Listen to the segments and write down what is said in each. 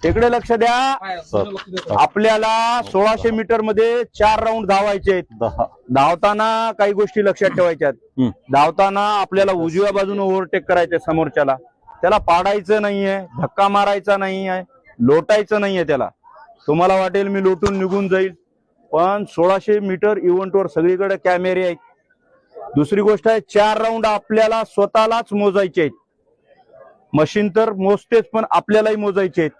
इकडे लक्ष द्या. आपल्याला 1600 मीटर मध्ये 4 राऊंड धावायचे आहेत. धावताना काही गोष्टी लक्षात ठेवायच्या आहेत. धावताना आपल्याला उजव्या बाजूने ओव्हरटेक करायचंय समोरच्याला. त्याला पाडायचं नाहीये, धक्का मारायचा नाहीये, लोटायचं नाहीये त्याला. तुम्हाला वाटेल मी लोटून निघून जाईल, पण 1600 मीटर इव्हेंटवर सगळीकडे कॅमेरे आहेत. दुसरी गोष्ट आहे, 4 राऊंड आपल्याला स्वतःलाच मोजायचे आहेत. मशीन तर मोजतेच, पण आपल्यालाही मोजायचे आहेत.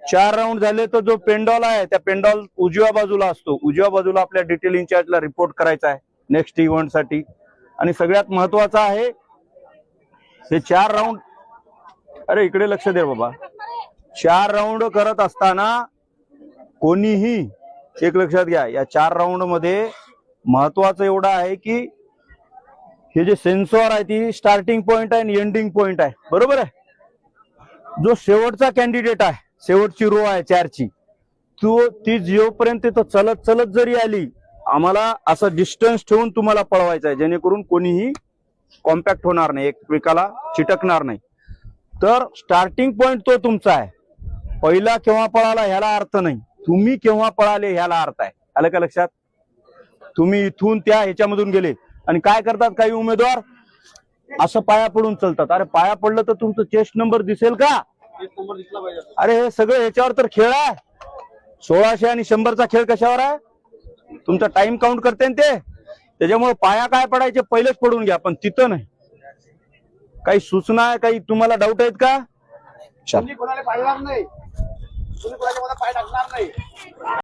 4 राऊंड झाले तर जो पेंडॉल आहे त्या पेंडॉल उजव्या बाजूला असतो. उजव्या बाजूला आपल्या डिटेल इन्चार्जला रिपोर्ट करायचा आहे नेक्स्ट इव्हेंट साठी. आणि सगळ्यात महत्वाचं आहे हे 4 राऊंड. अरे इकडे लक्ष दे बाबा. 4 राऊंड करत असताना कोणीही एक लक्षात घ्या, या 4 राऊंड मध्ये महत्वाचं एवढं आहे की हे जे सेन्सॉर आहे ती स्टार्टिंग पॉइंट आहे आणि एंडिंग पॉइंट आहे. बरोबर आहे. जो शेवटचा कॅन्डिडेट आहे, शेवटची रो आहे 4 ची, ती जोपर्यंत तिथं चलत चलत जरी आली, आम्हाला असं डिस्टन्स ठेवून तुम्हाला पळवायचं आहे, जेणेकरून कोणीही कॉम्पॅक्ट होणार नाही, एकमेकाला चिटकणार नाही. तर स्टार्टिंग पॉइंट तो तुमचा आहे. पहिला केव्हा पळाला ह्याला अर्थ नाही, तुम्ही केव्हा पळाले ह्याला अर्थ आहे. आलं का लक्षात? तुम्ही इथून त्या ह्याच्यामधून गेले. आणि काय करतात काही उमेदवार, असं पाया पडून चालतात. अरे पाया पडलं तर तुमचं चेस्ट नंबर दिसेल का? अरे हे सगळं ह्याच्यावर तर खेळ आहे. 1600 आणि 100चा खेळ कशावर आहे? तुमचा टाइम काउंट करते ना ते. त्याच्यामुळे पाया काय पडायचे पहिलेच पडून घ्या, पण तिथं नाही. काही सूचना आहे, काही तुम्हाला डाऊट आहेत का? कोणाला पाडणार नाही, कोणाच्या पाय टाकणार नाही.